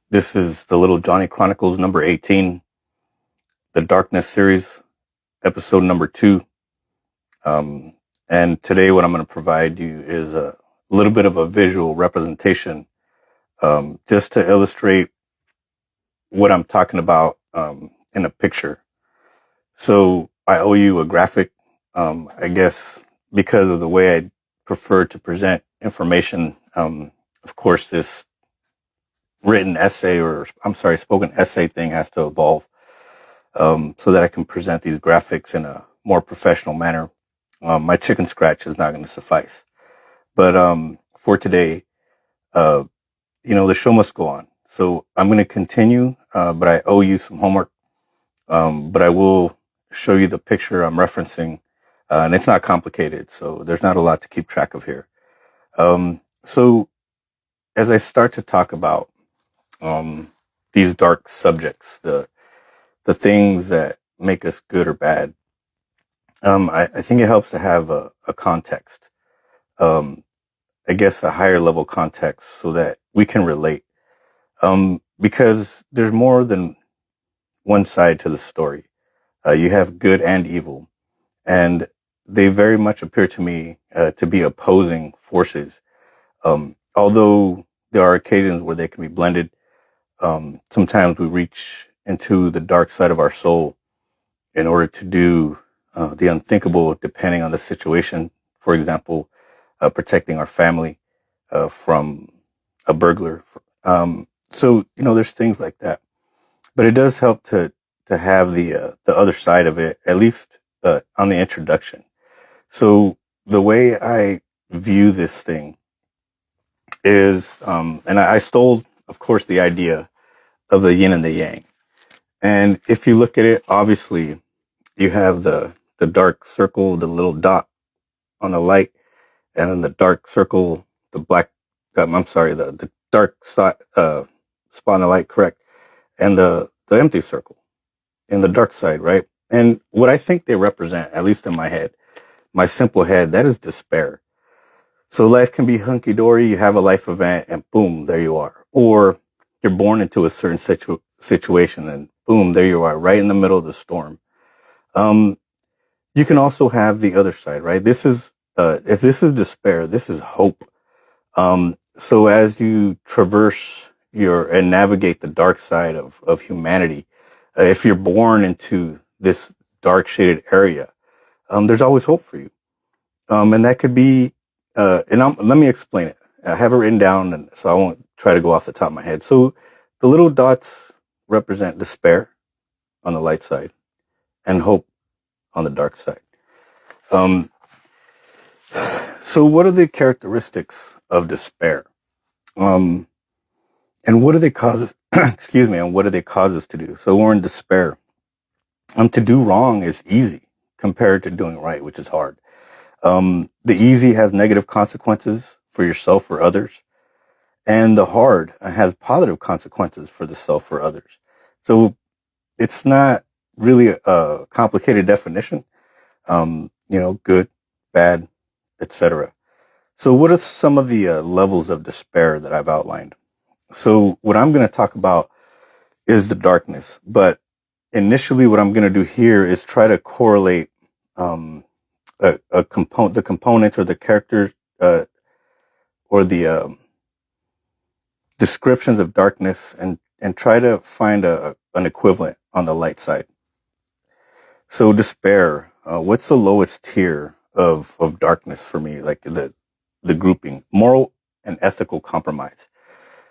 This is the Little Johnny Chronicles number 18, the Darkness series, episode number 2. And today, what I'm going to provide you is a little bit of a visual representation, just to illustrate what I'm talking about in a picture. So I owe you a graphic, I guess, because of the way I prefer to present information. Of course, this written essay, spoken essay thing has to evolve, so that I can present these graphics in a more professional manner. My chicken scratch is not going to suffice. But for today, uh, the show must go on. So I'm going to continue, but I owe you some homework. But I will show you the picture I'm referencing, and it's not complicated, so there's not a lot to keep track of here. So as I start to talk about these dark subjects, the things that make us good or bad, I think it helps to have a context, um, I guess a higher level context, so that we can relate. Because there's more than one side to the story. You have good and evil, and they very much appear to me to be opposing forces. Although there are occasions where they can be blended, sometimes we reach into the dark side of our soul in order to do the unthinkable, depending on the situation. For example, protecting our family from a burglar. There's things like that. But it does help to have the other side of it, at least on the introduction. So the way I view this thing is, and I stole, of course, the idea of the yin and the yang. And if you look at it, obviously, you have the dark circle, the little dot on the light, and then the dark circle, the black, the dark spot on the light, correct, and the empty circle in the dark side, right? And what I think they represent, at least in my head, my simple head, that is despair. So life can be hunky dory. You have a life event, and boom, there you are. Or you're born into a certain situation, and boom, there you are, right in the middle of the storm. Um, you can also have the other side, right? This is, if this is despair, this is hope. So as you traverse and navigate the dark side of humanity, if you're born into this dark shaded area, there's always hope for you. And that could be, let me explain it. I have it written down, and so I won't try to go off the top of my head. So the little dots represent despair on the light side and hope on the dark side. Um, so what are the characteristics of despair? And what do they cause? Excuse me. And what do they cause us to do? So we're in despair. To do wrong is easy compared to doing right, which is hard. The easy has negative consequences for yourself or others, and the hard has positive consequences for the self or others. So it's not really a complicated definition. Good, bad, etc. So what are some of the levels of despair that I've outlined? So what I'm going to talk about is the darkness, but initially what I'm going to do here is try to correlate the components or the characters or the descriptions of darkness, and try to find an equivalent on the light side. So despair, what's the lowest tier of darkness for me? Like the grouping, moral and ethical compromise.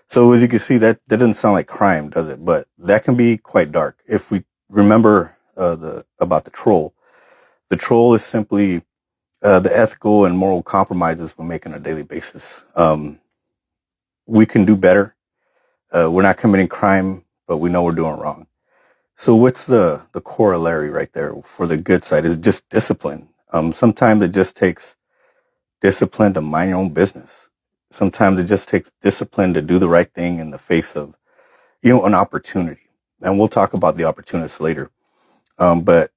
So as you can see, that doesn't sound like crime, does it? But that can be quite dark. If we remember about the troll is simply the ethical and moral compromises we make on a daily basis. We can do better. We're not committing crime, but we know we're doing wrong. So what's the corollary right there for the good side is just discipline. Sometimes it just takes discipline to mind your own business. Sometimes it just takes discipline to do the right thing in the face of, an opportunity. And we'll talk about the opportunists later. But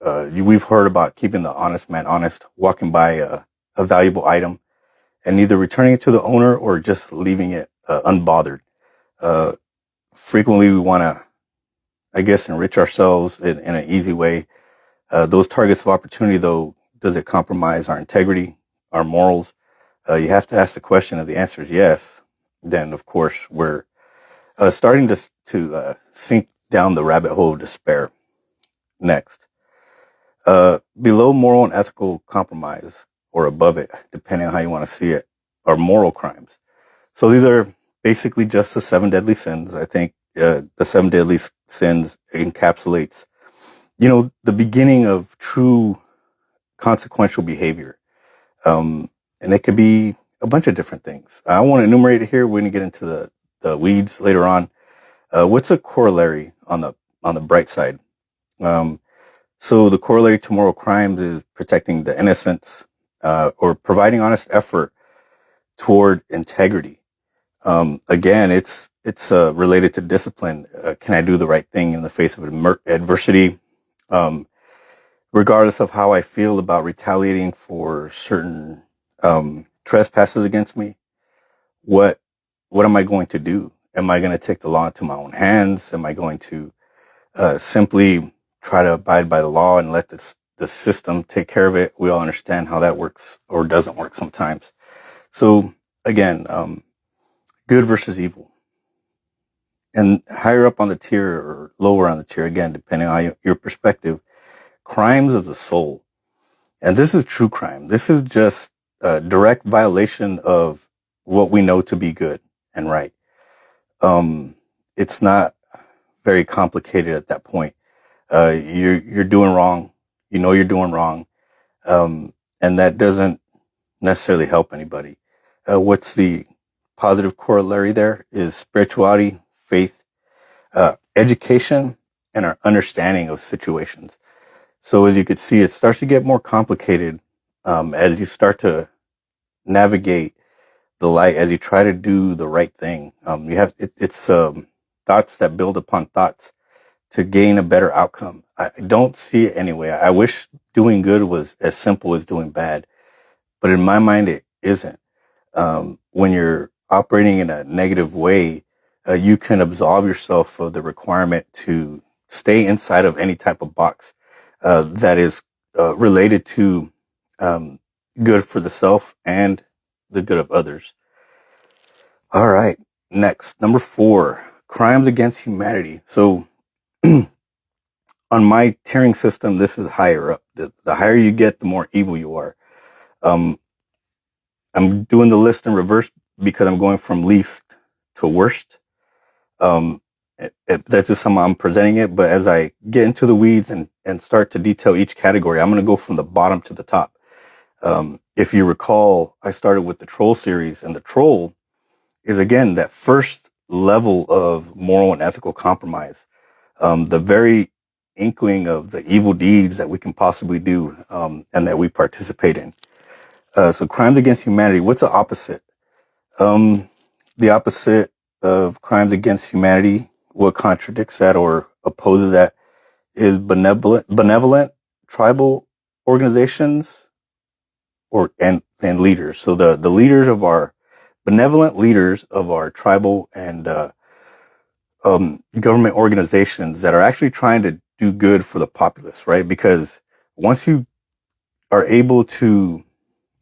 we've heard about keeping the honest man honest, walking by a valuable item and either returning it to the owner or just leaving it unbothered. frequently we want to, I guess, enrich ourselves in an easy way. Those targets of opportunity, though, does it compromise our integrity, our morals? You have to ask the question. If the answer is yes, then of course we're starting to sink down the rabbit hole of despair. Next, below moral and ethical compromise, or above it, depending on how you want to see it, are moral crimes. So these are basically just the seven deadly sins. I think the seven deadly sins encapsulates, the beginning of true consequential behavior. And it could be a bunch of different things. I won't enumerate it here. We're going to get into the weeds later on. What's a corollary on the bright side? So the corollary to moral crimes is protecting the innocents, or providing honest effort toward integrity. Again, it's related to discipline. Can I do the right thing in the face of adversity? Regardless of how I feel about retaliating for certain trespasses against me, what am I going to do? Am I going to take the law into my own hands? Am I going to simply try to abide by the law and let the system take care of it? We all understand how that works or doesn't work sometimes. So again, good versus evil. And higher up on the tier or lower on the tier, again, depending on your perspective, crimes of the soul. And this is true crime. This is just a direct violation of what we know to be good and right. It's not very complicated at that point. You're doing wrong. You know you're doing wrong. And that doesn't necessarily help anybody. What's the positive corollary there is spirituality, faith, education, and our understanding of situations. So as you could see, it starts to get more complicated as you start to navigate the light, as you try to do the right thing. It's thoughts that build upon thoughts to gain a better outcome. I don't see it anyway. I wish doing good was as simple as doing bad, but in my mind, it isn't. When you're operating in a negative way, you can absolve yourself of the requirement to stay inside of any type of box that is related to good for the self and the good of others. All right. Next, number 4, crimes against humanity. So on my tiering system, this is higher up. The higher you get, the more evil you are. I'm doing the list in reverse because I'm going from least to worst. That's just how I'm presenting it. But as I get into the weeds and start to detail each category, I'm going to go from the bottom to the top. If you recall, I started with the troll series, and the troll is, again, that first level of moral and ethical compromise. The very inkling of the evil deeds that we can possibly do, and that we participate in. So crimes against humanity, what's the opposite? The opposite of crimes against humanity, what contradicts that or opposes that, is benevolent tribal organizations and leaders. So the leaders of our benevolent leaders of our tribal and government organizations that are actually trying to do good for the populace, right? Because once you are able to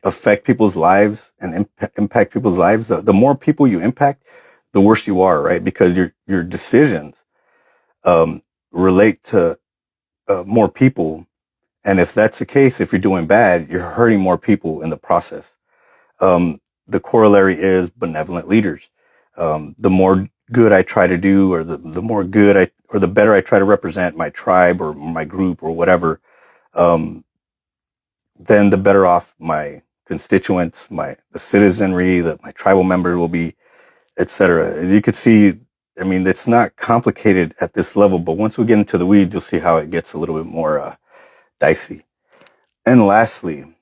affect people's lives and impact people's lives, the more people you impact, the worse you are, right? Because your decisions relate to more people. And if that's the case, if you're doing bad, you're hurting more people in the process. The corollary is benevolent leaders. The more good I try to do, or the more good or the better I try to represent my tribe or my group or whatever, then the better off my constituents, the citizenry, my tribal members will be, etc. You could see, I mean, it's not complicated at this level, but once we get into the weeds, you'll see how it gets a little bit more dicey. And lastly,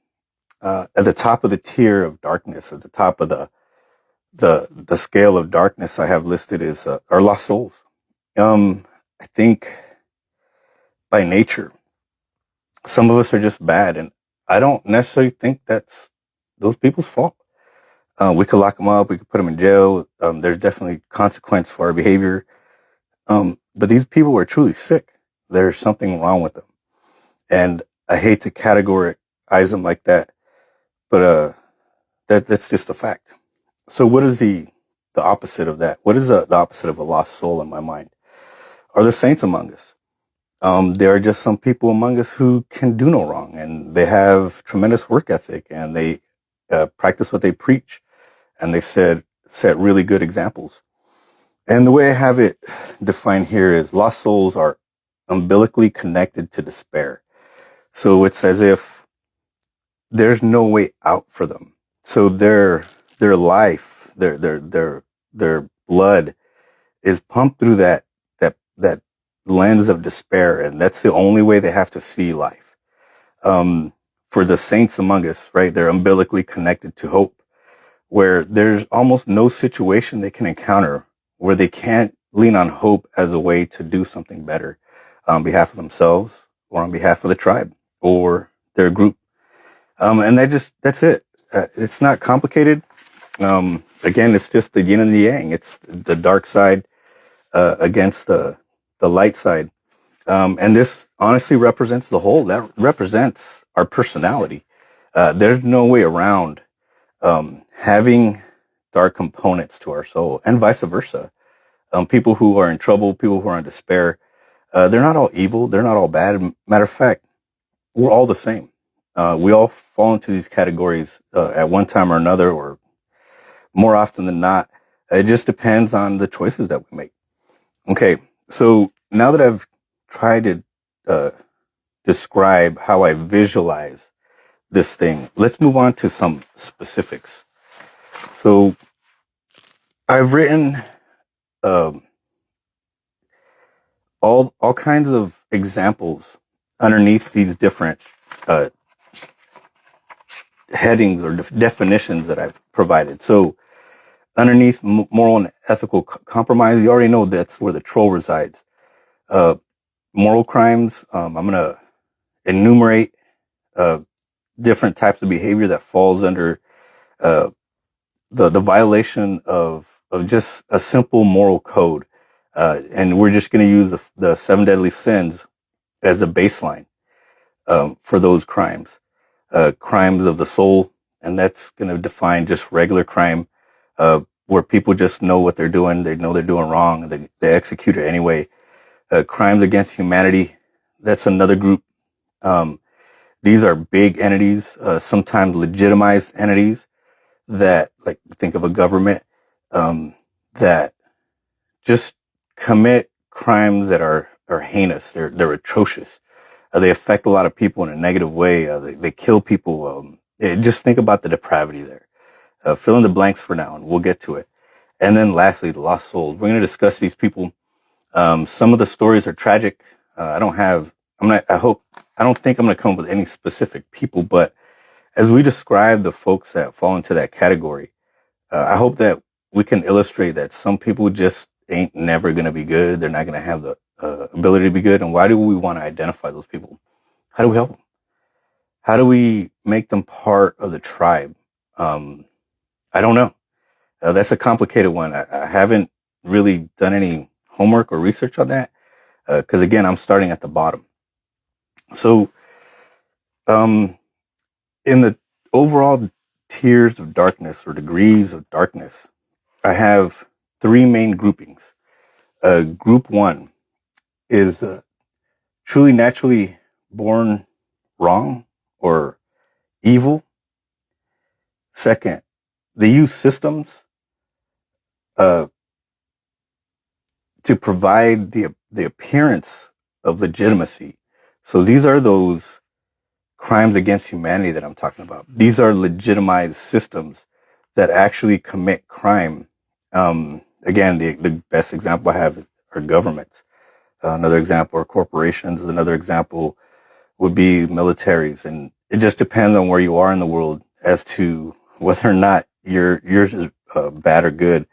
at the top of the tier of darkness, at the top of the scale of darkness, I have listed is our lost souls. I think by nature, some of us are just bad, and I don't necessarily think that's those people's fault. We could lock them up. We could put them in jail. There's definitely consequence for our behavior. But these people were truly sick. There's something wrong with them. And I hate to categorize them like that, but that's just a fact. So what is the opposite of that? What is the opposite of a lost soul in my mind? Are the saints among us? There are just some people among us who can do no wrong, and they have tremendous work ethic, and they practice what they preach, and they set really good examples. And the way I have it defined here is lost souls are umbilically connected to despair. So it's as if there's no way out for them. So their life, their blood is pumped through that lens of despair, and that's the only way they have to see life. For the saints among us, right, they're umbilically connected to hope, where there's almost no situation they can encounter where they can't lean on hope as a way to do something better on behalf of themselves or on behalf of the tribe or their group. And that's it. It's not complicated. Again, it's just the yin and the yang. It's the dark side against the light side. And this honestly represents the whole. That represents our personality. There's no way around having dark components to our soul, and vice versa. People who are in trouble, people who are in despair, they're not all evil. They're not all bad. Matter of fact, we're all the same. We all fall into these categories at one time or another, or more often than not. It just depends on the choices that we make. Okay, so now that I've tried to describe how I visualize this thing, let's move on to some specifics. So I've written all kinds of examples underneath these different headings or definitions that I've provided. So underneath moral and ethical compromise, you already know that's where the troll resides. Moral crimes, I'm going to enumerate different types of behavior that falls under the violation of just a simple moral code. And we're just going to use the 7 deadly sins as a baseline for those crimes. Crimes of the soul, and that's going to define just regular crime, where people just know what they're doing. They know they're doing wrong, and they execute it anyway. Crimes against humanity, that's another group. These are big entities, sometimes legitimized entities that, like, think of a government, that just commit crimes that are heinous. They're atrocious. They affect a lot of people in a negative way. They kill people. Just think about the depravity there. Fill in the blanks for now, and we'll get to it. And then lastly, the lost souls. We're going to discuss these people. Some of the stories are tragic. I don't think I'm going to come up with any specific people, but as we describe the folks that fall into that category, I hope that we can illustrate that some people just ain't never going to be good. They're not going to have the ability to be good. And why do we want to identify those people? How do we help them? How do we make them part of the tribe? I don't know. That's a complicated one. I haven't really done any homework or research on that. Cause again, I'm starting at the bottom. So, in the overall tiers of darkness or degrees of darkness, I have 3 main groupings. Group 1 is truly naturally born wrong or evil. Second, they use systems to provide the appearance of legitimacy. So these are those crimes against humanity that I'm talking about. These are legitimized systems that actually commit crime. Again, the best example I have are governments. Another example are corporations. Another example would be militaries. And it just depends on where you are in the world as to whether or not yours is bad or good.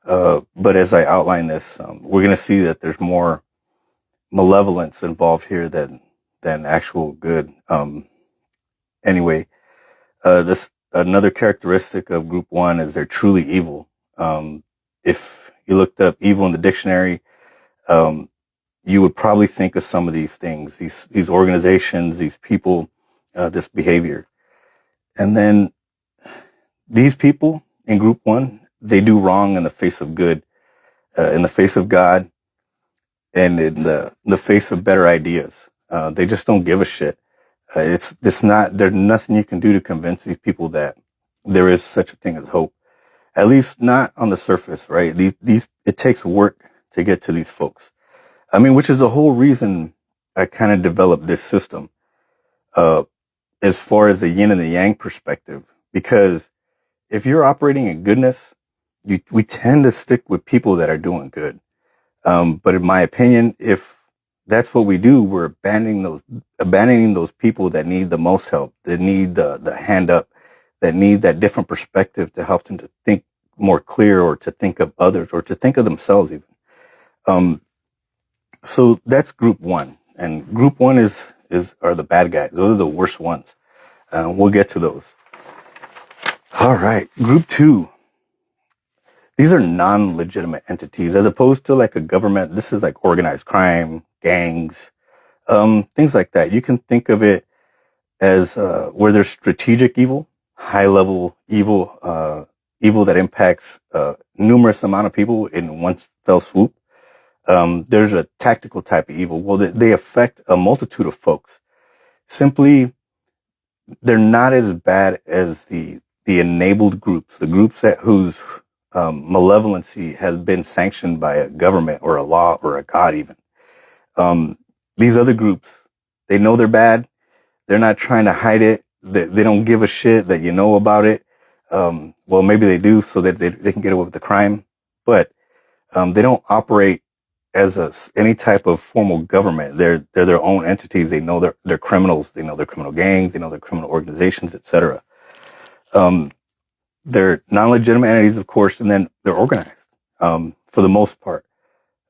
But as I outline this, we're going to see that there's more malevolence involved here than actual good. Anyway, this another characteristic of group 1 is they're truly evil. If you looked up evil in the dictionary, you would probably think of some of these things, these organizations, these people, this behavior. And then these people in group one, they do wrong in the face of good, in the face of God, and in the face of better ideas. They just don't give a shit. It's not, there's nothing you can do to convince these people that there is such a thing as hope. At least not on the surface, right? It takes work to get to these folks. I mean, which is the whole reason I kind of developed this system, uh, as far as the yin and the yang perspective, because if you're operating in goodness, we tend to stick with people that are doing good. But in my opinion, if that's what we do, we're abandoning those people that need the most help, that need the hand up, that need that different perspective to help them to think more clear, or to think of others, or to think of themselves even. Um, so that's group one, and group one are the bad guys. Those are the worst ones. We'll get to those. All right, group two. These are non-legitimate entities, as opposed to like a government. This is like organized crime, gangs, things like that. You can think of it as where there's strategic evil, high-level evil, evil that impacts numerous amount of people in one fell swoop. There's a tactical type of evil. Well, they affect a multitude of folks. Simply, they're not as bad as the enabled groups, the groups whose malevolency has been sanctioned by a government or a law or a god even. These other groups, they know they're bad. They're not trying to hide it. They don't give a shit that you know about it. Well, maybe they do, so that they can get away with the crime, but they don't operate as any type of formal government. They're their own entities. They know they're criminals. They know they're criminal gangs. They know they're criminal organizations, etc. They're non-legitimate entities, of course, and then they're organized, for the most part.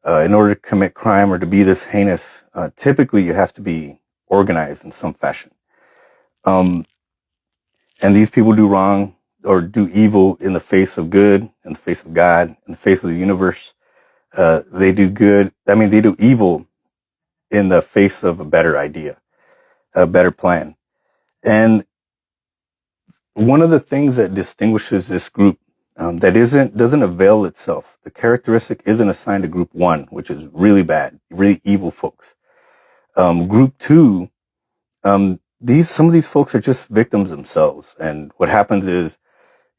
In order to commit crime or to be this heinous, typically you have to be organized in some fashion. And these people do wrong or do evil in the face of good, in the face of God, in the face of the universe. They do good. I mean, they do evil in the face of a better idea, a better plan. And one of the things that distinguishes this group, that doesn't avail itself, the characteristic isn't assigned to group one, which is really bad, really evil folks. Group two, some of these folks are just victims themselves. And what happens is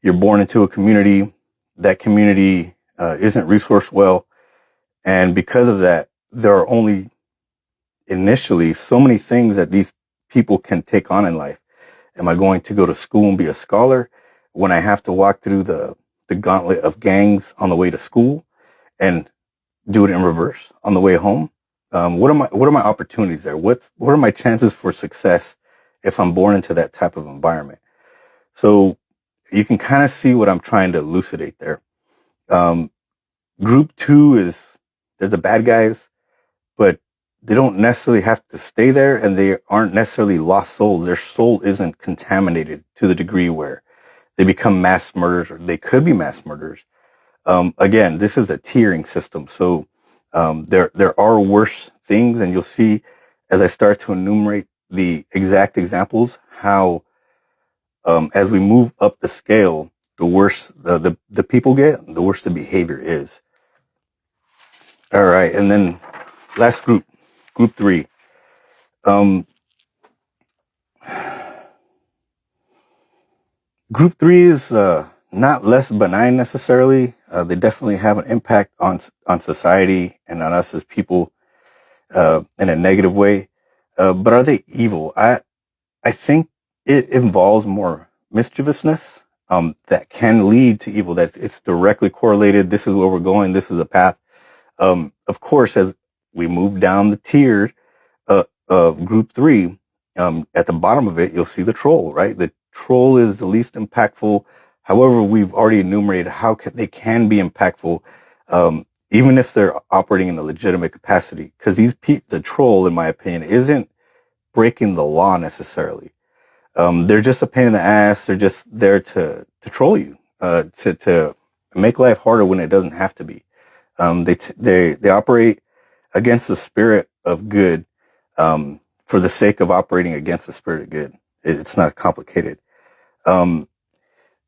you're born into a community, that community isn't resourced well. And because of that, there are only initially so many things that these people can take on in life. Am I going to go to school and be a scholar when I have to walk through the gauntlet of gangs on the way to school and do it in reverse on the way home? What are my opportunities there? What are my chances for success if I'm born into that type of environment? So you can kind of see what I'm trying to elucidate there. Group two they're the bad guys, but they don't necessarily have to stay there, and they aren't necessarily lost souls. Their soul isn't contaminated to the degree where they become mass murderers, or they could be mass murderers. Again, this is a tiering system. So, there are worse things, and you'll see as I start to enumerate the exact examples, how, as we move up the scale, the worse the people get, the worse the behavior is. All right. And then last group three. Group three is not less benign necessarily. They definitely have an impact on society and on us as people in a negative way. But are they evil? I think it involves more mischievousness that can lead to evil. That it's directly correlated. This is where we're going. This is a path. Of course, as we move down the tier of group three, at the bottom of it, you'll see the troll, right? The troll is the least impactful. However, we've already enumerated how they can be impactful, even if they're operating in a legitimate capacity. Because the troll, in my opinion, isn't breaking the law necessarily. They're just a pain in the ass. They're just there to troll you, to make life harder when it doesn't have to be. They operate against the spirit of good, for the sake of operating against the spirit of good. It's not complicated. Um,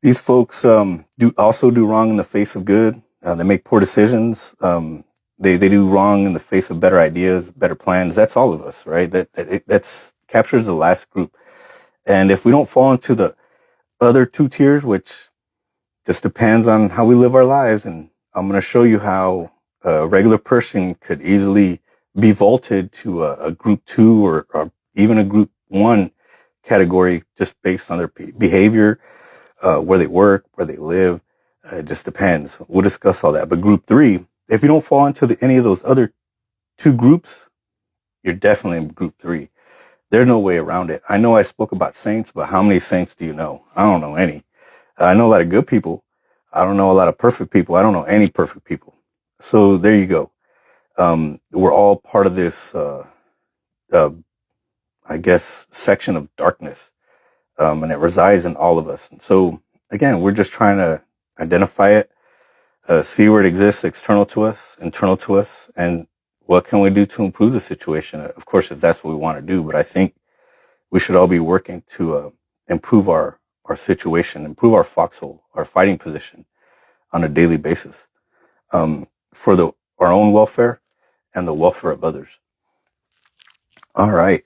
these folks do wrong in the face of good. They make poor decisions. They do wrong in the face of better ideas, better plans. That's all of us, right? That's captures the last group. And if we don't fall into the other two tiers, which just depends on how we live our lives, and I'm going to show you how a regular person could easily be vaulted to a group 2 or even a group 1 category just based on their behavior, where they work, where they live. It just depends. We'll discuss all that. But group 3, if you don't fall into any of those other two groups, you're definitely in group 3. There's no way around it. I know I spoke about saints, but how many saints do you know? I don't know any. I know a lot of good people. I don't know a lot of perfect people. I don't know any perfect people. So there you go. We're all part of this, I guess, section of darkness. And it resides in all of us. And so again, we're just trying to identify it, see where it exists external to us, internal to us, and what can we do to improve the situation? Of course, if that's what we want to do, but I think we should all be working to improve our situation, improve our foxhole, our fighting position on a daily basis, for our own welfare and the welfare of others. All right.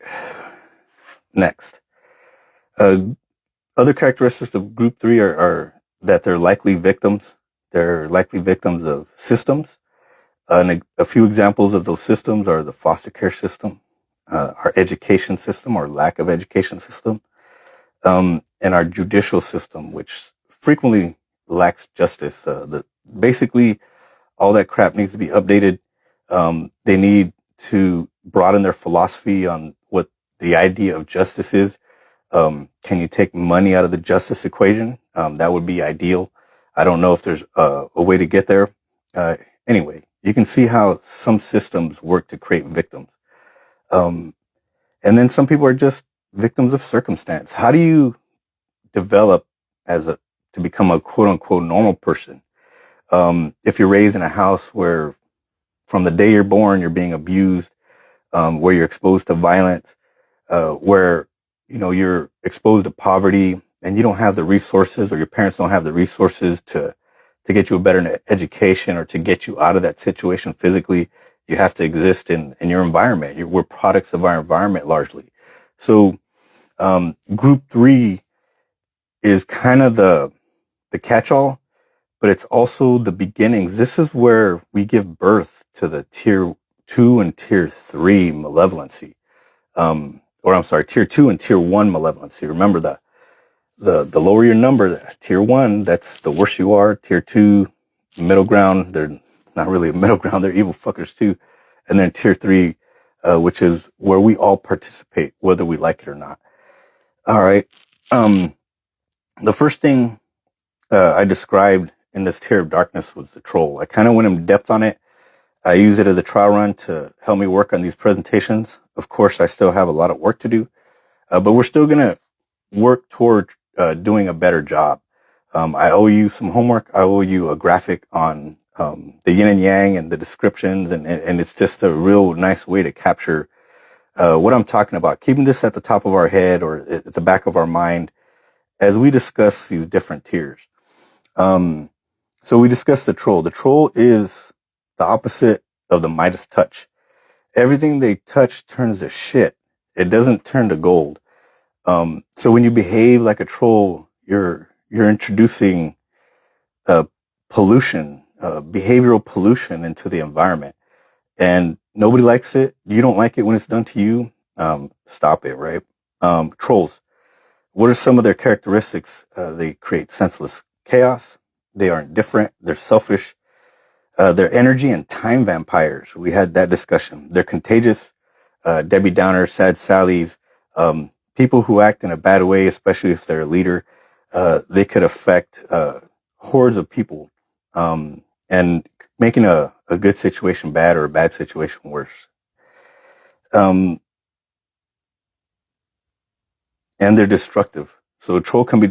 Next. Other characteristics of group 3 are that they're likely victims. They're likely victims of systems. And a few examples of those systems are the foster care system, our education system or lack of education system, and our judicial system, which frequently lacks justice. Basically, all that crap needs to be updated. They need to broaden their philosophy on what the idea of justice is. Can you take money out of the justice equation? That would be ideal. I don't know if there's a way to get there. Anyway, you can see how some systems work to create victims. And then some people are just victims of circumstance. How do you develop to become a quote unquote normal person? If you're raised in a house where from the day you're born, you're being abused, where you're exposed to violence, where, you're exposed to poverty and you don't have the resources, or your parents don't have the resources to get you a better education or to get you out of that situation physically. You have to exist in your environment. We're products of our environment largely. So, group 3 is kind of the catch-all, but it's also the beginnings. This is where we give birth to the tier 2 and tier 3 malevolency. Tier 2 and tier 1 malevolency. Remember that the lower your number, tier 1, that's the worse you are. Tier 2, middle ground, they're not really a middle ground, they're evil fuckers too. And then tier 3, which is where we all participate, whether we like it or not. All right. The first thing I described in this tier of darkness was the troll. I kind of went in depth on it. I use it as a trial run to help me work on these presentations. Of course, I still have a lot of work to do, but we're still going to work toward doing a better job. I owe you some homework. I owe you a graphic on the yin and yang and the descriptions, and it's just a real nice way to capture what I'm talking about. Keeping this at the top of our head or at the back of our mind as we discuss these different tiers. So we discussed the troll. The troll is the opposite of the Midas touch. Everything they touch turns to shit. It doesn't turn to gold. So when you behave like a troll, you're introducing pollution, behavioral pollution into the environment, and nobody likes it. You don't like it when it's done to you. Stop it, right? Trolls. What are some of their characteristics? They create senseless chaos. They are indifferent. They're selfish. They're energy and time vampires. We had that discussion. They're contagious. Debbie Downer, Sad Sallies, people who act in a bad way, especially if they're a leader, they could affect hordes of people, and making a good situation bad or a bad situation worse. And they're destructive. So a troll can be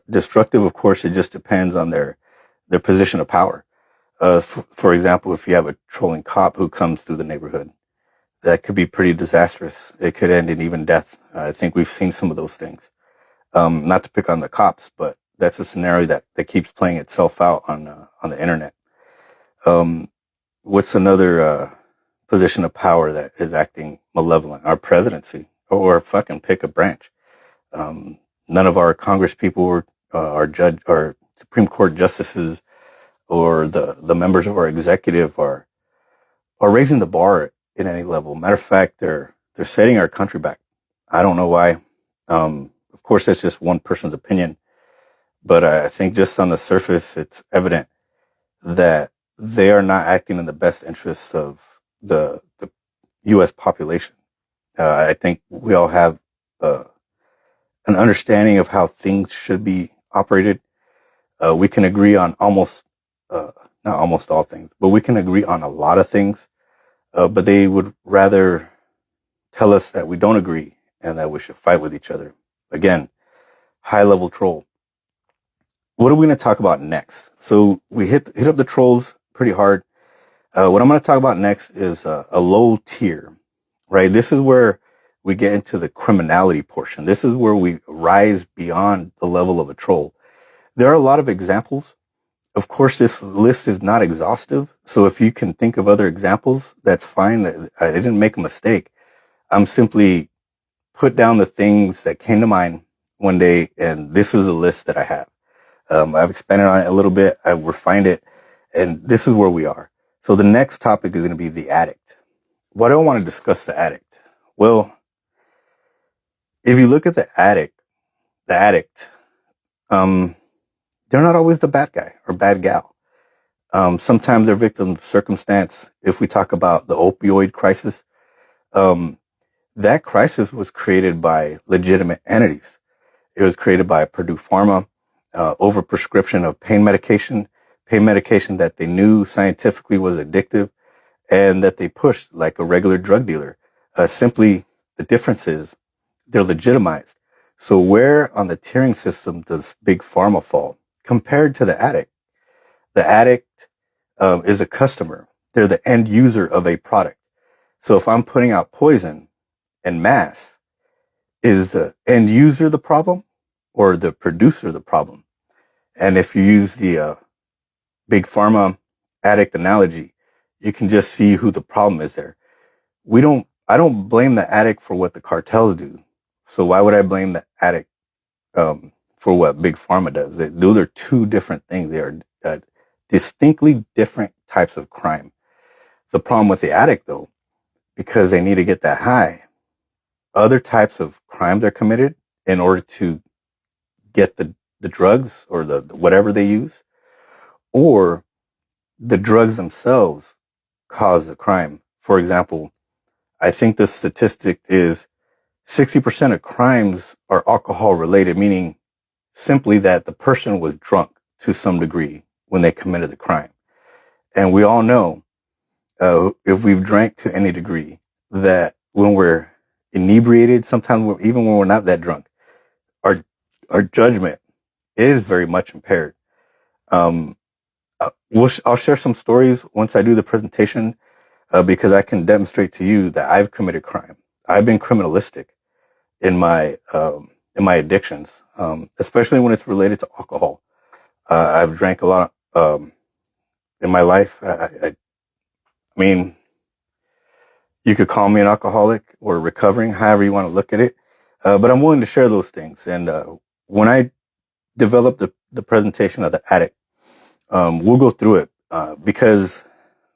destructive. Of course, it just depends on their position of power. For example, if you have a trolling cop who comes through the neighborhood, that could be pretty disastrous. It could end in even death. I think we've seen some of those things. Not to pick on the cops, but that's a scenario that keeps playing itself out on the internet. Um, what's another position of power that is acting malevolent? Our presidency, or fucking pick a branch. None of our Congress people or our judge or Supreme Court justices or the members of our executive are raising the bar in any level. Matter of fact, they're setting our country back. I don't know why. Of course, that's just one person's opinion, but I think just on the surface, it's evident that they are not acting in the best interests of the U.S. population. I think we all have an understanding of how things should be operated. We can agree on not almost all things, but we can agree on a lot of things. But they would rather tell us that we don't agree and that we should fight with each other. Again, high level troll. What are we going to talk about next? So we hit up the trolls pretty hard. What I'm going to talk about next is a low tier, right? This is where we get into the criminality portion. This is where we rise beyond the level of a troll. There are a lot of examples. Of course, this list is not exhaustive. So if you can think of other examples, that's fine. I didn't make a mistake. I'm simply put down the things that came to mind one day, and this is a list that I have. I've expanded on it a little bit. I've refined it, and this is where we are. So the next topic is going to be the addict. Why do I want to discuss the addict? Well, if you look at the addict, they're not always the bad guy or bad gal. Sometimes they're victims of circumstance. If we talk about the opioid crisis, that crisis was created by legitimate entities. It was created by Purdue Pharma, overprescription of pain medication that they knew scientifically was addictive and that they pushed like a regular drug dealer. Simply, the difference is they're legitimized. So where on the tiering system does Big Pharma fall compared to the addict? The addict is a customer. They're the end user of a product. So if I'm putting out poison en masse, is the end user the problem or the producer the problem? And if you use the Big Pharma addict analogy, you can just see who the problem is there. I don't blame the addict for what the cartels do. So why would I blame the addict for what Big Pharma does? Those are two different things. They are distinctly different types of crime. The problem with the addict, though, because they need to get that high, other types of crimes are committed in order to get the drugs or the whatever they use, or the drugs themselves cause the crime. For example, I think the statistic is 60% of crimes are alcohol related, meaning simply that the person was drunk to some degree when they committed the crime. And we all know, if we've drank to any degree, that when we're inebriated, sometimes even when we're not that drunk, our judgment is very much impaired. I'll share some stories once I do the presentation, because I can demonstrate to you that I've committed crime. I've been criminalistic in my addictions, especially when it's related to alcohol. I've drank a lot in my life. I mean, you could call me an alcoholic or recovering, however you want to look at it. But I'm willing to share those things. And when I develop the presentation of the addict, we'll go through it because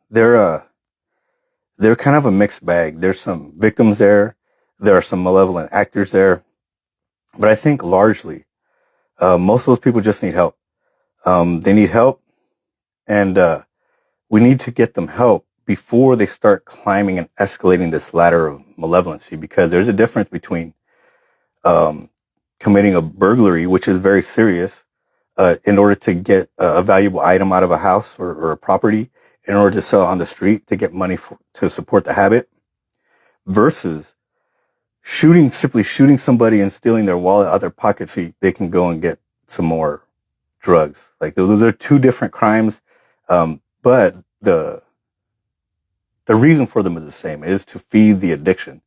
they're kind of a mixed bag. There's some victims there. There are some malevolent actors there. But I think largely, most of those people just need help. They need help, and we need to get them help before they start climbing and escalating this ladder of malevolency, because there's a difference between committing a burglary, which is very serious, in order to get a valuable item out of a house or a property in order to sell on the street to get money to support the habit, versus simply shooting somebody and stealing their wallet out of their pocket so they can go and get some more drugs. Like those are two different crimes. But the the reason for them is the same, is to feed the addiction.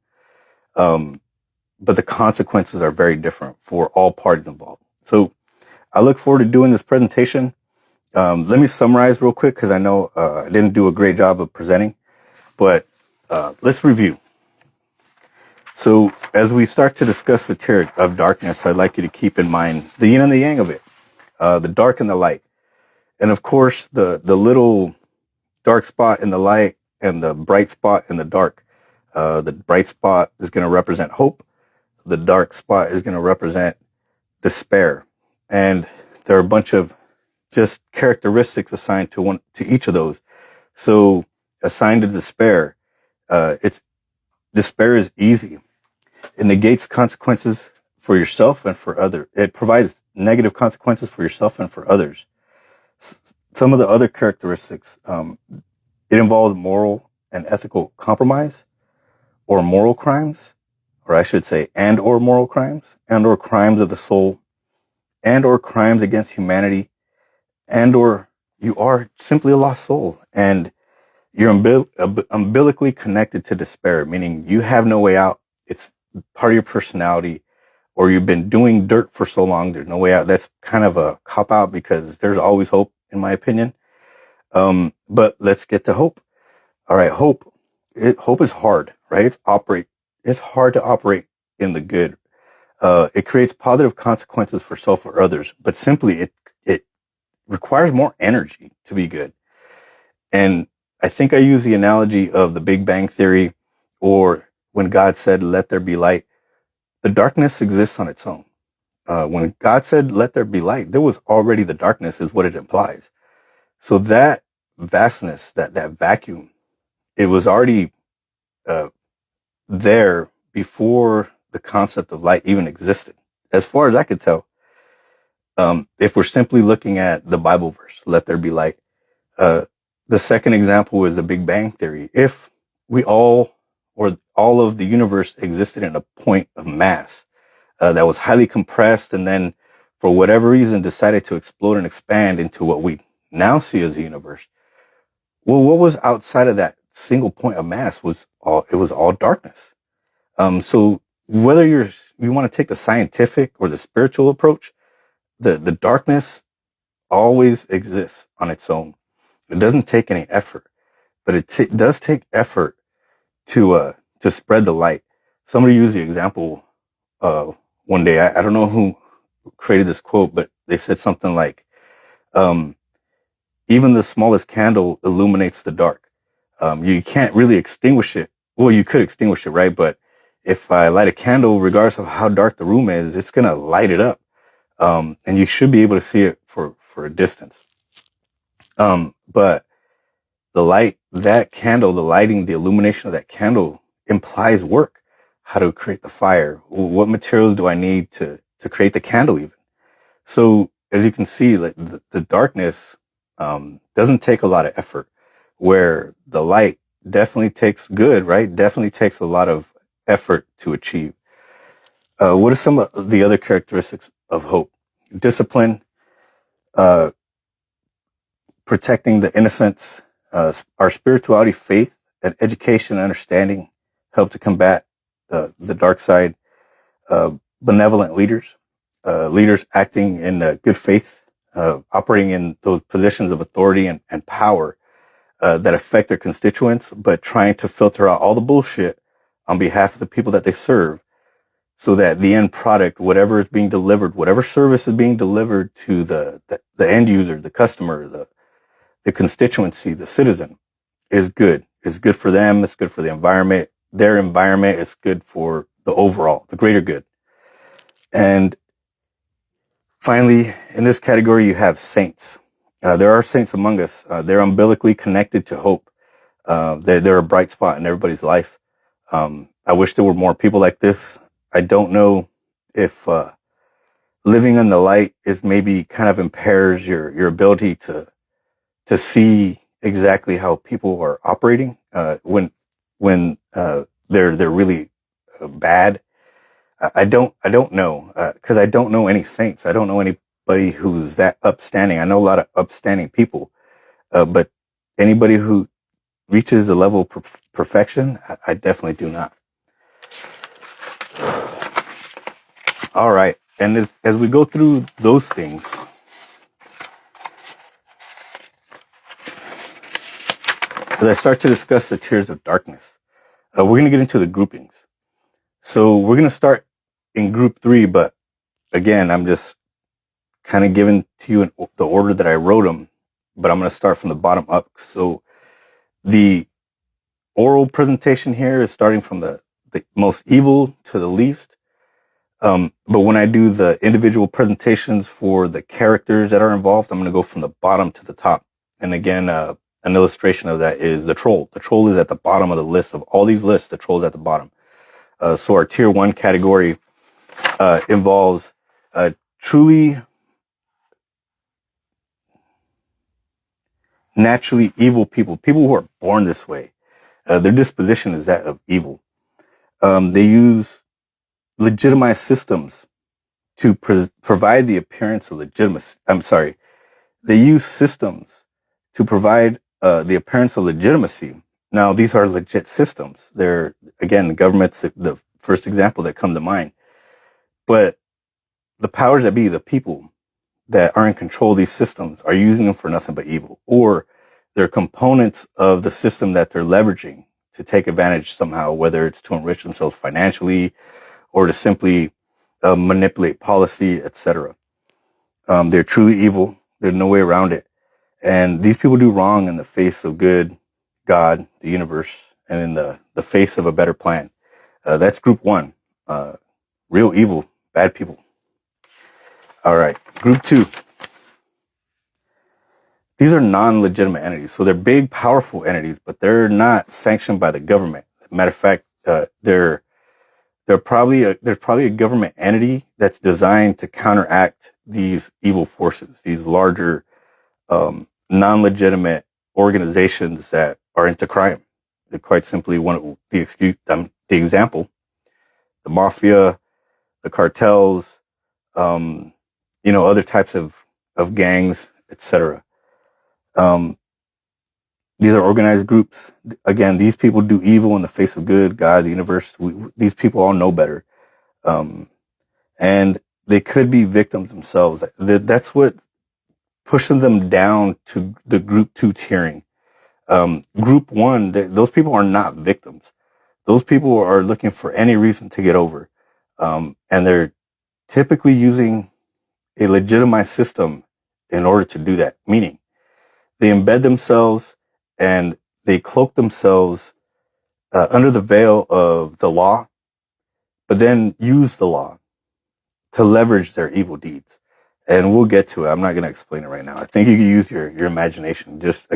But the consequences are very different for all parties involved. So I look forward to doing this presentation. Let me summarize real quick because I know I didn't do a great job of presenting, but let's review. So as we start to discuss the tier of darkness, I'd like you to keep in mind the yin and the yang of it, the dark and the light. And of course, the little dark spot in the light and the bright spot in the dark. The bright spot is going to represent hope. The dark spot is going to represent despair. And there are a bunch of just characteristics assigned to each of those. So assigned to despair, despair is easy. It negates consequences for yourself and for others. It provides negative consequences for yourself and for others. Some of the other characteristics, it involves moral and ethical compromise, or moral crimes, or I should say, and or moral crimes, and or crimes of the soul, and or crimes against humanity, and or you are simply a lost soul, and you're umbilically connected to despair, meaning you have no way out. It's part of your personality, or you've been doing dirt for so long, there's no way out. That's kind of a cop-out because there's always hope, in my opinion. But let's get to hope. All right, hope. Hope is hard, right? It's hard to operate in the good. It creates positive consequences for self or others, but simply it requires more energy to be good. And I think I use the analogy of the Big Bang Theory, or when God said, "Let there be light." The darkness exists on its own. When God said, "Let there be light," there was already the darkness, is what it implies. So that vastness, that vacuum, it was already there before the concept of light even existed, as far as I could tell. If we're simply looking at the Bible verse, "Let there be light," the second example is the Big Bang Theory. If we all, or all of the universe existed in a point of mass that was highly compressed, and then for whatever reason decided to explode and expand into what we now see as the universe, well, what was outside of that single point of mass was all darkness. So whether you want to take the scientific or the spiritual approach, the darkness always exists on its own. It doesn't take any effort, but it does take effort to spread the light. Somebody used the example one day. I don't know who created this quote, but they said something like, even the smallest candle illuminates the dark. You can't really extinguish it. Well, you could extinguish it, right? But if I light a candle, regardless of how dark the room is, it's going to light it up. And you should be able to see it for a distance. But the light, that candle, the lighting, the illumination of that candle implies work. How to create the fire? What materials do I need to create the candle even? So as you can see, like the darkness doesn't take a lot of effort, where the light definitely takes definitely takes a lot of effort to achieve. What are some of the other characteristics of hope? Discipline, protecting the innocence, our spirituality, faith, and education and understanding help to combat the dark side. Benevolent leaders, leaders acting in good faith, operating in those positions of authority and power that affect their constituents, but trying to filter out all the bullshit on behalf of the people that they serve, so that the end product, whatever is being delivered, whatever service is being delivered to the end user, the customer, the constituency, the citizen, is good. It's good for them. It's good for the environment. Their environment is good for the overall, the greater good. And finally, in this category, you have saints. There are saints among us. They're umbilically connected to hope. They're a bright spot in everybody's life. I wish there were more people like this. I don't know if living in the light is maybe kind of impairs your ability to see exactly how people are operating when they're really bad. I don't know because I don't know any saints. I don't know anybody who's that upstanding. I know a lot of upstanding people, but anybody who reaches the level of perfection, I definitely do not. All right. And as we go through those things, as I start to discuss the tiers of darkness, we're going to get into the groupings. So we're going to start in group 3, but again, I'm just kind of giving to you in the order that I wrote them, but I'm going to start from the bottom up. So the oral presentation here is starting from the most evil to the least. But when I do the individual presentations for the characters that are involved, I'm going to go from the bottom to the top. And again, an illustration of that is the troll. The troll is at the bottom of the list of all these lists. The troll is at the bottom. So our tier 1 category involves truly naturally evil people who are born this way. Their disposition is that of evil. They use legitimized systems to provide the appearance of legitimacy. They use systems to provide the appearance of legitimacy. Now, these are legit systems. They're, again, the government's the first example that come to mind. But the powers that be, the people that are in control of these systems, are using them for nothing but evil, or they're components of the system that they're leveraging to take advantage somehow, whether it's to enrich themselves financially or to simply manipulate policy, etc. They're truly evil. There's no way around it. And these people do wrong in the face of good, God, the universe, and in the face of a better plan. That's group 1. Real evil, bad people. All right. Group 2. These are non-legitimate entities. So they're big, powerful entities, but they're not sanctioned by the government. Matter of fact, there's probably a government entity that's designed to counteract these evil forces, these larger, non-legitimate organizations that are into crime. They're quite simply the example, the mafia, the cartels, other types of gangs, etc. These are organized groups. Again, these people do evil in the face of good, God, the universe. These people all know better. And they could be victims themselves. That's what pushes them down to the group 2 tiering. Group 1, those people are not victims. Those people are looking for any reason to get over. And they're typically using a legitimized system in order to do that. Meaning, they embed themselves and they cloak themselves under the veil of the law, but then use the law to leverage their evil deeds. And we'll get to it. I'm not going to explain it right now. I think you can use your imagination. Just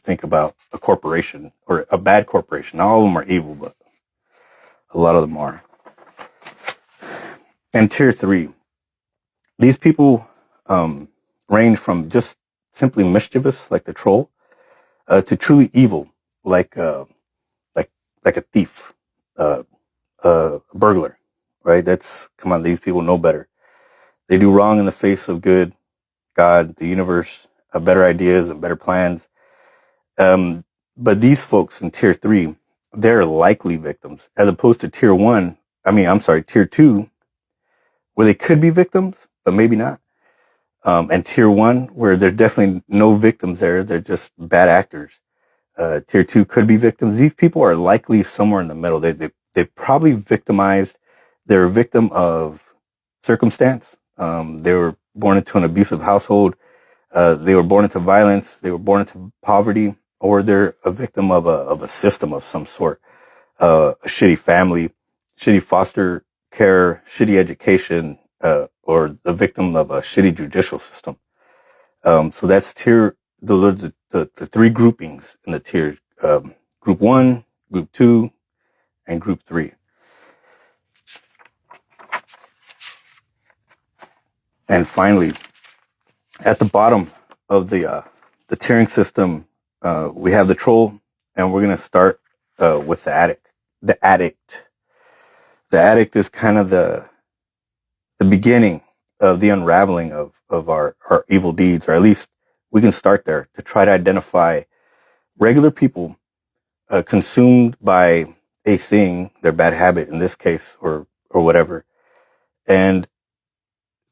think about a corporation or a bad corporation. Not all of them are evil, but a lot of them are. And tier 3, these people range from just simply mischievous, like the troll, to truly evil, like a thief, a burglar, right? Come on, these people know better. They do wrong in the face of good, God, the universe, better ideas and better plans. But these folks in tier 3, they're likely victims, as opposed to tier 2, where they could be victims, but maybe not. And tier 1, where there's definitely no victims there. They're just bad actors. Tier 2 could be victims. These people are likely somewhere in the middle. They probably victimized. They're a victim of circumstance. They were born into an abusive household. They were born into violence. They were born into poverty, or they're a victim of a system of some sort. A shitty family, shitty foster care, shitty education, or the victim of a shitty judicial system. So that's those are the 3 groupings in the tiers. Group 1, group 2, and group 3. And finally, at the bottom of the tiering system, we have the troll, and we're going to start with the addict. The addict is kind of the beginning of the unraveling of our evil deeds, or at least we can start there to try to identify regular people consumed by a thing, their bad habit in this case, or whatever, and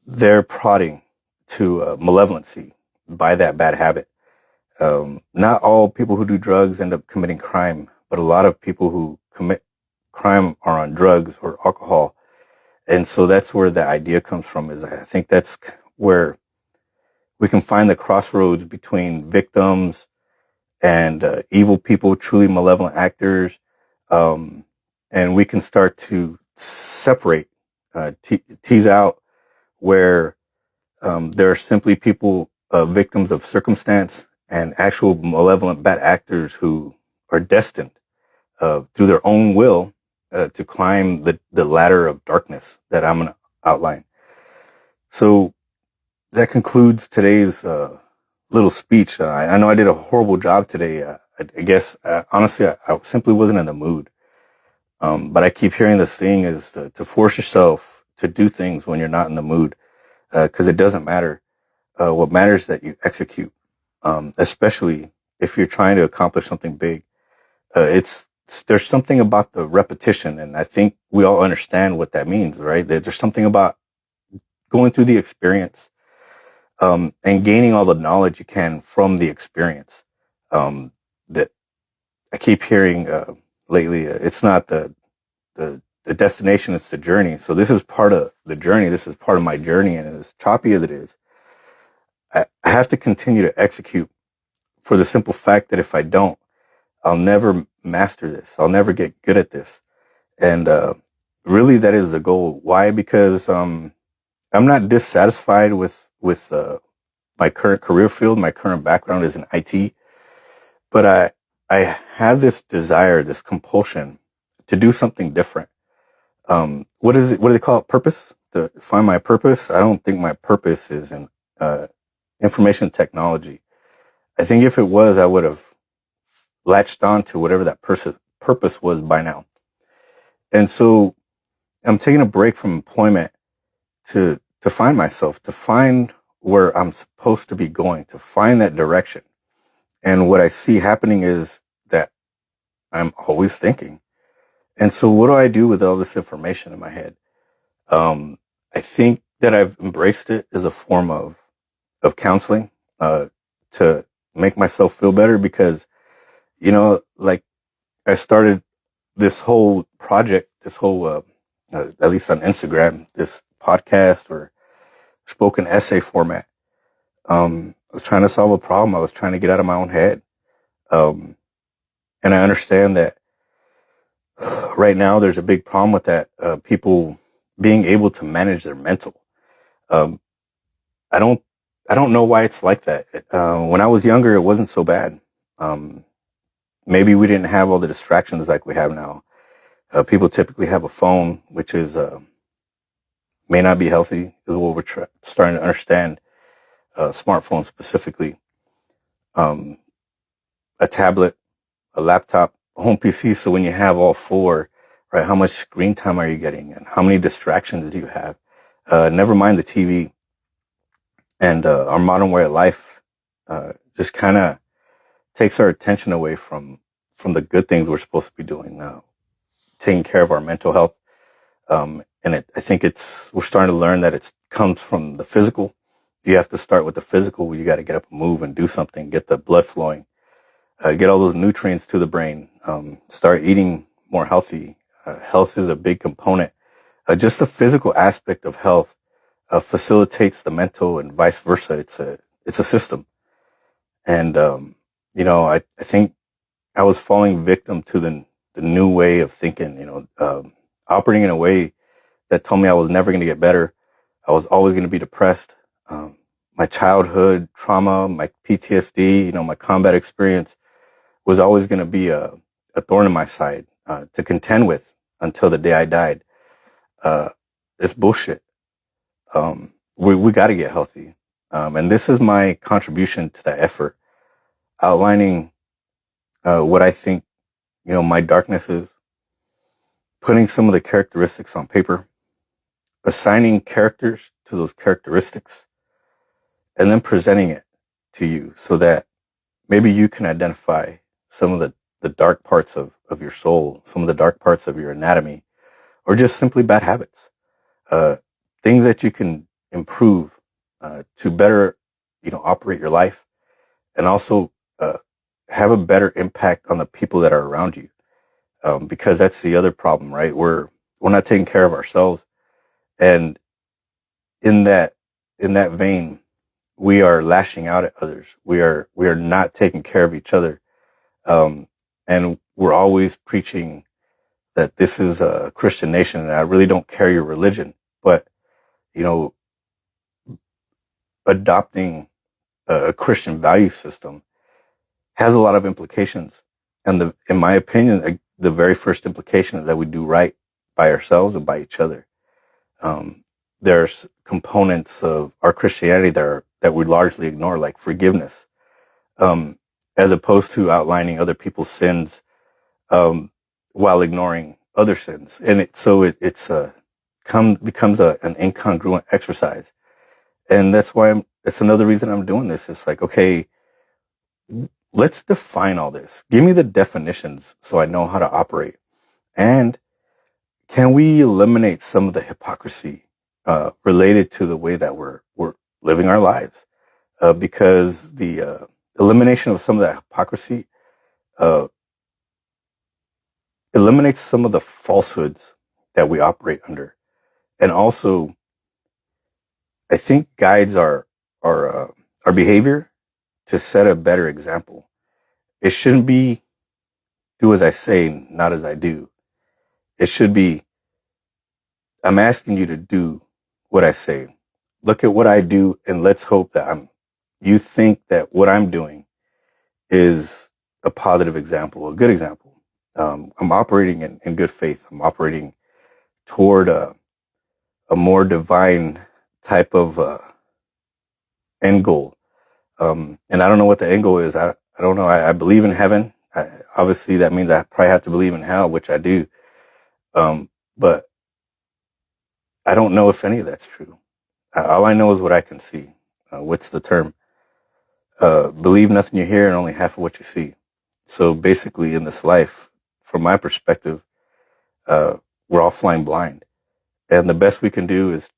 they're prodding to malevolency by that bad habit. Not all people who do drugs end up committing crime, but a lot of people who commit crime are on drugs or alcohol. And so that's where the idea comes from, is I think that's where we can find the crossroads between victims and evil people, truly malevolent actors. And we can start to separate, tease out where there are simply people, victims of circumstance, and actual malevolent bad actors who are destined through their own will to climb the ladder of darkness that I'm going to outline. So that concludes today's little speech. I know I did a horrible job today. I guess, honestly, I simply wasn't in the mood. But I keep hearing this thing is to force yourself to do things when you're not in the mood, because it doesn't matter. What matters is that you execute, especially if you're trying to accomplish something big. There's something about the repetition, and I think we all understand what that means, right? There's something about going through the experience, and gaining all the knowledge you can from the experience. That I keep hearing lately. It's not the destination; it's the journey. So this is part of the journey. This is part of my journey, and as choppy as it is, I have to continue to execute, for the simple fact that if I don't, I'll never master this. I'll never get good at this. And really, that is the goal. Why? Because I'm not dissatisfied with my current career field. My current background is in IT, but I have this desire, this compulsion to do something different. What is it? What do they call it? Purpose? To find my purpose? I don't think my purpose is in information technology. I think if it was, I would have latched on to whatever that purpose was by now. And so I'm taking a break from employment to find myself, to find where I'm supposed to be going, to find that direction. And what I see happening is that I'm always thinking. And so what do I do with all this information in my head? I think that I've embraced it as a form of counseling, to make myself feel better, because, like, I started this whole project, this whole, at least on Instagram, this podcast or spoken essay format. I was trying to solve a problem. I was trying to get out of my own head. And I understand that right now there's a big problem with that. People being able to manage their mental. Um, I don't know why it's like that. When I was younger, it wasn't so bad. Maybe we didn't have all the distractions like we have now. People typically have a phone, which is, may not be healthy, is what we're starting to understand. Smartphones specifically, a tablet, a laptop, a home PC. So when you have all four, right, how much screen time are you getting, and how many distractions do you have? Never mind the TV. And our modern way of life just kind of takes our attention away from the good things we're supposed to be doing now, taking care of our mental health. And I think we're starting to learn that it comes from the physical. You have to start with the physical. You got to get up and move and do something, get the blood flowing, get all those nutrients to the brain, start eating more healthy. Health is a big component. Just the physical aspect of health facilitates the mental, and vice versa. It's a system. And, I think I was falling victim to the new way of thinking, operating in a way that told me I was never going to get better. I was always going to be depressed. My childhood trauma, my PTSD, my combat experience was always going to be a thorn in my side, to contend with until the day I died. It's bullshit. We got to get healthy. And this is my contribution to that effort, outlining what I think, my darkness is, putting some of the characteristics on paper, assigning characters to those characteristics, and then presenting it to you so that maybe you can identify some of the the dark parts of your soul, some of the dark parts of your anatomy, or just simply bad habits, uh, things that you can improve to better, operate your life, and also uh, have a better impact on the people that are around you. Because that's the other problem, right? We're not taking care of ourselves, and in that in that vein, we are lashing out at others. We are not taking care of each other, um, and we're always preaching that this is a Christian nation, and I really don't care your religion, but you know, adopting a Christian value system has a lot of implications. And in my opinion, the very first implication is that we do right by ourselves and by each other. Um, there's components of our Christianity that we largely ignore, like forgiveness, um, as opposed to outlining other people's sins, um, while ignoring other sins. And becomes an incongruent exercise. And that's another reason I'm doing this. It's like, okay, let's define all this. Give me the definitions so I know how to operate. And can we eliminate some of the hypocrisy related to the way that we're living our lives? Because the elimination of some of that hypocrisy uh, eliminates some of the falsehoods that we operate under, and also I think guides our behavior to set a better example. It shouldn't be do as I say, not as I do. It should be, I'm asking you to do what I say. Look at what I do, and let's hope that you think that what I'm doing is a positive example, a good example. I'm operating in good faith. I'm operating toward a more divine type of end goal. And I don't know what the end goal is. I don't know. I believe in heaven. Obviously, that means I probably have to believe in hell, which I do. But I don't know if any of that's true. All I know is what I can see. What's the term? Believe nothing you hear and only half of what you see. So basically, in this life, from my perspective, uh, we're all flying blind. And the best we can do is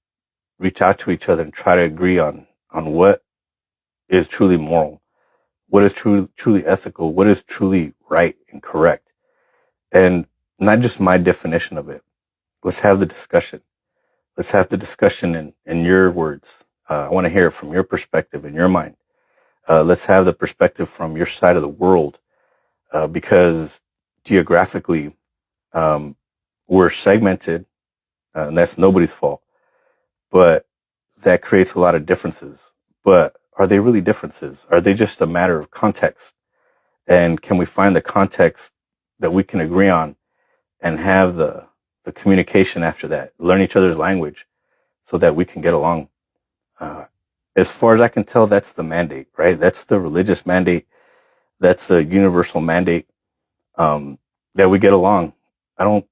reach out to each other and try to agree on what is truly moral, what is truly ethical, what is truly right and correct, and not just my definition of it. Let's have the discussion. Let's have the discussion in your words. I want to hear it from your perspective, in your mind. Let's have the perspective from your side of the world, because geographically, um, we're segmented, and that's nobody's fault. But that creates a lot of differences. But are they really differences? Are they just a matter of context? And can we find the context that we can agree on and have the communication after that, learn each other's language so that we can get along? Uh, as far as I can tell, that's the mandate, right? That's the religious mandate. That's the universal mandate, um, that we get along. I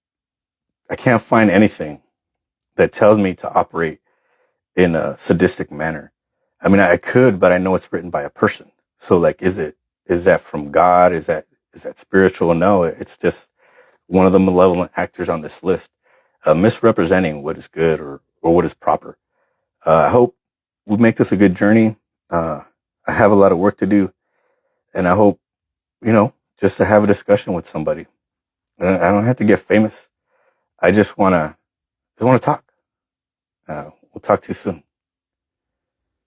can't find anything that tells me to operate in a sadistic manner. I mean, I could, but I know it's written by a person. So like, is that from God? Is that spiritual? No, it's just one of the malevolent actors on this list, misrepresenting what is good or what is proper. I hope we make this a good journey. I have a lot of work to do, and I hope, just to have a discussion with somebody. I don't have to get famous. I just want to talk. We'll talk to you soon.